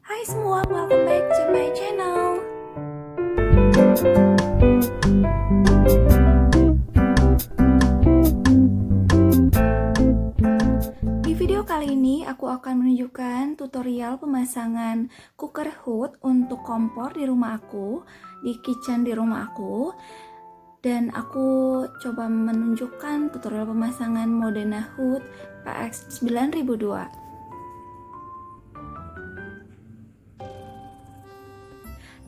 Hai semua, welcome back to my channel. Di video kali ini aku akan menunjukkan tutorial pemasangan cooker hood untuk kompor di rumah aku, di kitchen di rumah aku. Dan aku coba menunjukkan tutorial pemasangan Modena Hood PX 9002.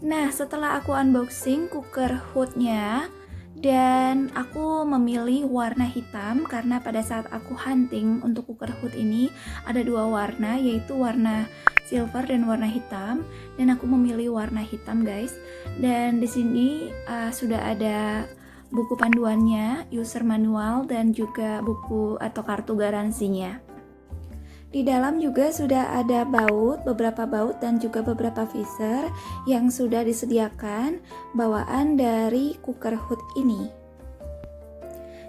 Nah, setelah aku unboxing cooker hoodnya dan aku memilih warna hitam karena pada saat aku hunting untuk cooker hood ini ada dua warna, yaitu warna silver dan warna hitam, dan aku memilih warna hitam guys. Dan di sini sudah ada buku panduannya, user manual, dan juga buku atau kartu garansinya. Di dalam juga sudah ada baut, beberapa baut dan juga beberapa visor yang sudah disediakan bawaan dari cooker hood ini.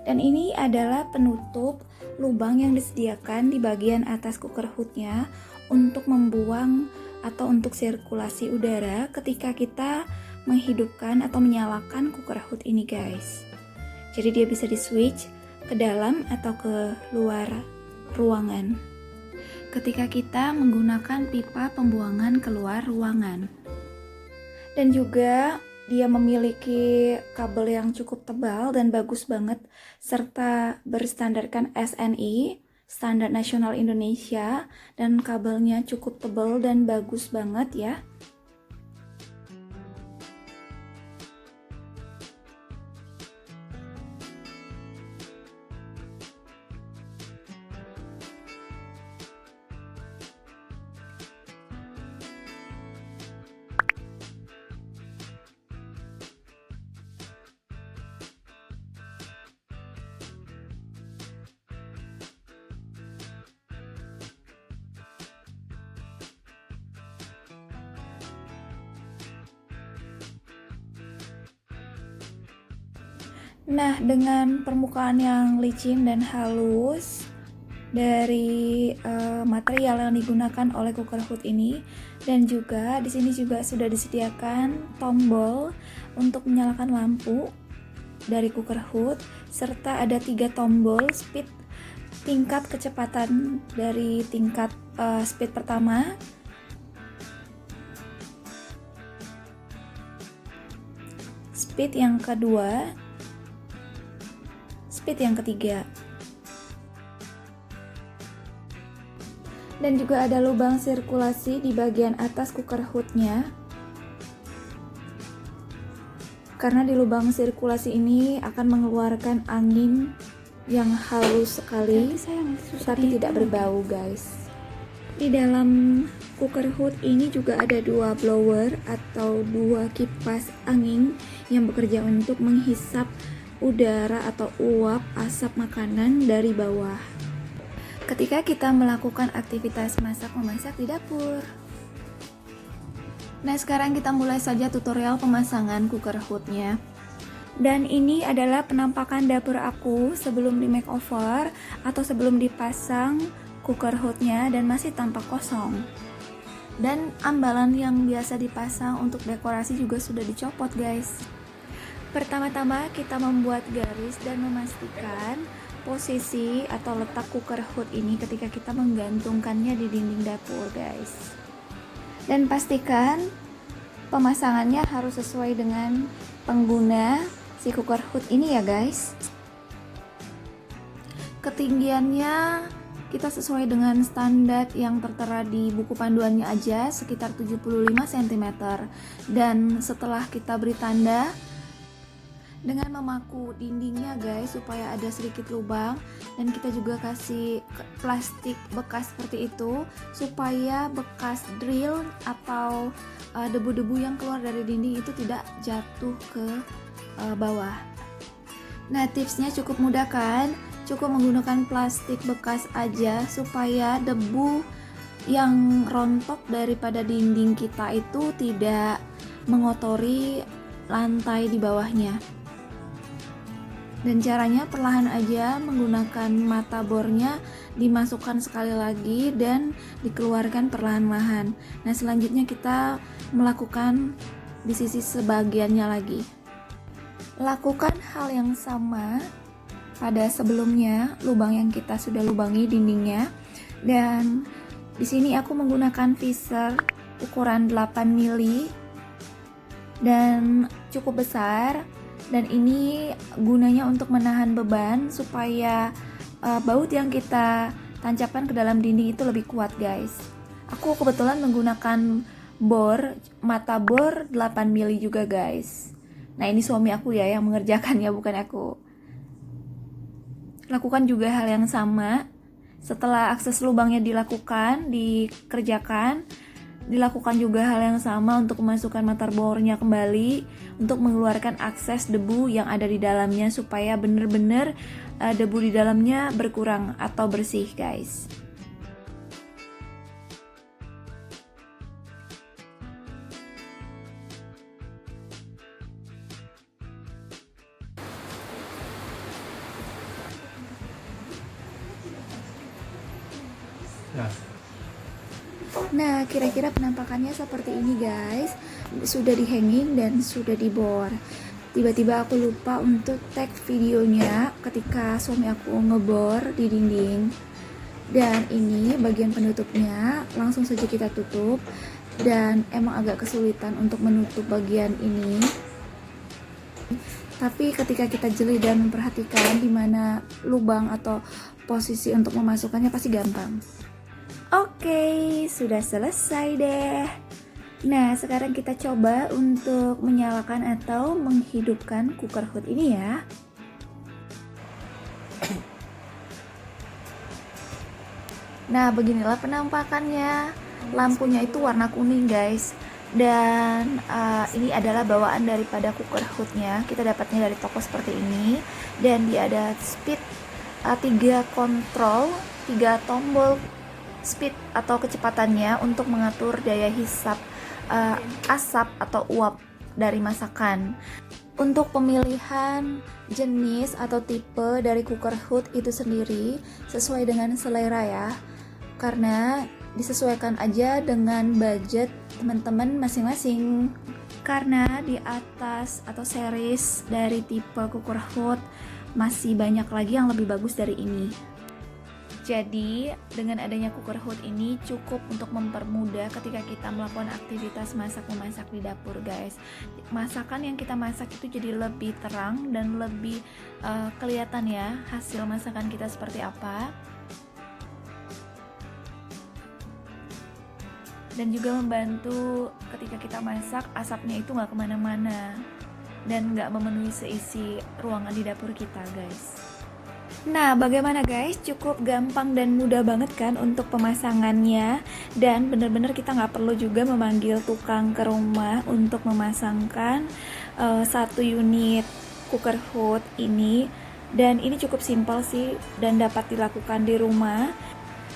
Dan ini adalah penutup lubang yang disediakan di bagian atas cooker hoodnya untuk membuang atau untuk sirkulasi udara ketika kita menghidupkan atau menyalakan cooker hood ini guys. Jadi dia bisa di switch ke dalam atau ke luar ruangan ketika kita menggunakan pipa pembuangan keluar ruangan. Dan juga dia memiliki kabel yang cukup tebal dan bagus banget, serta berstandarkan SNI, Standar Nasional Indonesia, dan kabelnya cukup tebal dan bagus banget ya. Nah, dengan permukaan yang licin dan halus dari material yang digunakan oleh cooker hood ini, dan juga di sini juga sudah disediakan tombol untuk menyalakan lampu dari cooker hood, serta ada 3 tombol speed tingkat kecepatan dari tingkat speed pertama, speed yang kedua, speed yang ketiga. Dan juga ada lubang sirkulasi di bagian atas cooker hoodnya, karena di lubang sirkulasi ini akan mengeluarkan angin yang halus sekali tapi tidak berbau guys. Di dalam cooker hood ini juga ada 2 blower atau 2 kipas angin yang bekerja untuk menghisap udara atau uap asap makanan dari bawah ketika kita melakukan aktivitas masak-memasak di dapur. Nah, sekarang kita mulai saja tutorial pemasangan cooker hoodnya. Dan ini adalah penampakan dapur aku sebelum di makeover atau sebelum dipasang cooker hoodnya dan masih tampak kosong. Dan ambalan yang biasa dipasang untuk dekorasi juga sudah dicopot guys. Pertama-tama kita membuat garis dan memastikan posisi atau letak cooker hood ini ketika kita menggantungkannya di dinding dapur guys. Dan pastikan pemasangannya harus sesuai dengan pengguna si cooker hood ini ya guys. Ketinggiannya kita sesuai dengan standar yang tertera di buku panduannya aja, sekitar 75 cm. Dan setelah kita beri tanda dengan memaku dindingnya guys supaya ada sedikit lubang, dan kita juga kasih plastik bekas seperti itu supaya bekas drill atau debu-debu yang keluar dari dinding itu tidak jatuh ke bawah. Nah, tipsnya cukup mudah kan? Cukup menggunakan plastik bekas aja supaya debu yang rontok daripada dinding kita itu tidak mengotori lantai di bawahnya. Dan caranya perlahan aja menggunakan mata bornya dimasukkan sekali lagi dan dikeluarkan perlahan-lahan. Nah, selanjutnya kita melakukan di sisi sebagiannya lagi. Lakukan hal yang sama pada sebelumnya, lubang yang kita sudah lubangi dindingnya. Dan di sini aku menggunakan visor ukuran 8 mili dan cukup besar. Dan ini gunanya untuk menahan beban supaya baut yang kita tancapkan ke dalam dinding itu lebih kuat, guys. Aku kebetulan menggunakan mata bor 8 mili juga, guys. Nah, ini suami aku ya yang mengerjakannya, bukan aku. Lakukan juga hal yang sama. Setelah akses lubangnya dikerjakan, dilakukan juga hal yang sama untuk memasukkan mata bornya kembali untuk mengeluarkan akses debu yang ada di dalamnya supaya benar-benar debu di dalamnya berkurang atau bersih, guys. Nah, kira-kira penampakannya seperti ini, guys. Sudah dihanging dan sudah dibor. Tiba-tiba aku lupa untuk tag videonya ketika suami aku ngebor di dinding. Dan ini bagian penutupnya, langsung saja kita tutup. Dan emang agak kesulitan untuk menutup bagian ini. Tapi ketika kita jeli dan memperhatikan di mana lubang atau posisi untuk memasukkannya pasti gampang. Oke, sudah selesai deh. Nah, sekarang kita coba untuk menyalakan atau menghidupkan cooker hood ini ya. Nah, beginilah penampakannya. Lampunya itu warna kuning, guys. Dan ini adalah bawaan daripada cooker hoodnya. Kita dapatnya dari toko seperti ini. Dan dia ada speed 3 kontrol, 3 tombol speed atau kecepatannya untuk mengatur daya hisap asap atau uap dari masakan. Untuk pemilihan jenis atau tipe dari cooker hood itu sendiri sesuai dengan selera ya, karena disesuaikan aja dengan budget teman-teman masing-masing. Karena di atas atau series dari tipe cooker hood masih banyak lagi yang lebih bagus dari ini. Jadi, dengan adanya cooker hood ini cukup untuk mempermudah ketika kita melakukan aktivitas masak-memasak di dapur, guys. Masakan yang kita masak itu jadi lebih terang dan lebih kelihatan ya hasil masakan kita seperti apa. Dan juga membantu ketika kita masak, asapnya itu nggak kemana-mana dan nggak memenuhi seisi ruangan di dapur kita, guys. Nah, bagaimana guys? Cukup gampang dan mudah banget kan untuk pemasangannya. Dan bener-bener kita nggak perlu juga memanggil tukang ke rumah untuk memasangkan satu unit cooker hood ini. Dan ini cukup simpel sih dan dapat dilakukan di rumah.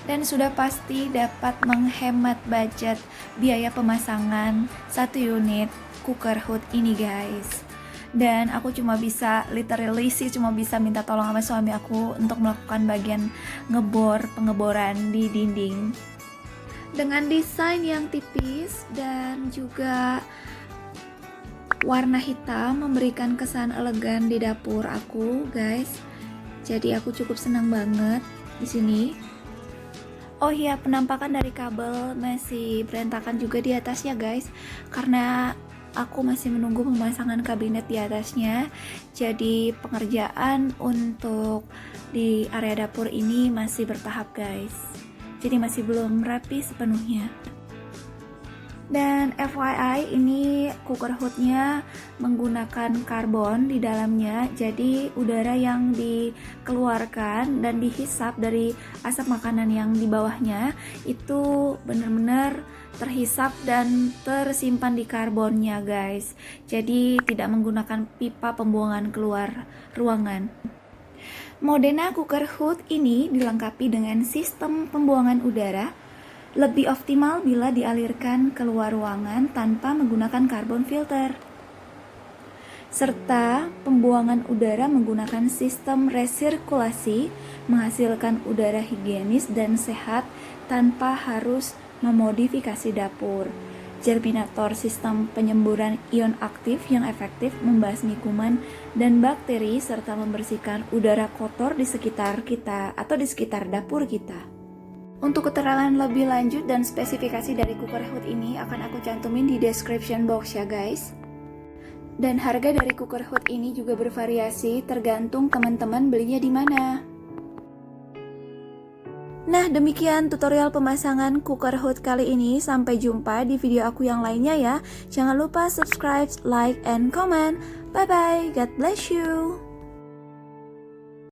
Dan sudah pasti dapat menghemat budget biaya pemasangan satu unit cooker hood ini, guys. Dan aku cuma bisa minta tolong sama suami aku untuk melakukan bagian pengeboran di dinding dengan desain yang tipis dan juga warna hitam memberikan kesan elegan di dapur aku, guys. Jadi aku cukup senang banget di sini. Oh iya, penampakan dari kabel masih berantakan juga di atasnya, guys, karena aku masih menunggu pemasangan kabinet di atasnya. Jadi pengerjaan untuk di area dapur ini masih bertahap, guys. Jadi masih belum rapi sepenuhnya. Dan FYI, ini cooker hoodnya menggunakan karbon di dalamnya. Jadi udara yang dikeluarkan dan dihisap dari asap makanan yang di bawahnya itu benar-benar terhisap dan tersimpan di karbonnya, guys. Jadi tidak menggunakan pipa pembuangan keluar ruangan. Modena cooker hood ini dilengkapi dengan sistem pembuangan udara lebih optimal bila dialirkan keluar ruangan tanpa menggunakan carbon filter. serta pembuangan udara menggunakan sistem resirkulasi, menghasilkan udara higienis dan sehat tanpa harus memodifikasi dapur. Germinator, sistem penyemburan ion aktif yang efektif membasmi kuman dan bakteri serta membersihkan udara kotor di sekitar kita atau di sekitar dapur kita. Untuk keterangan lebih lanjut dan spesifikasi dari cooker hood ini akan aku cantumin di description box ya guys. Dan harga dari cooker hood ini juga bervariasi tergantung teman-teman belinya di mana. Nah, demikian tutorial pemasangan cooker hood kali ini. Sampai jumpa di video aku yang lainnya ya. Jangan lupa subscribe, like, and comment. Bye-bye. God bless you.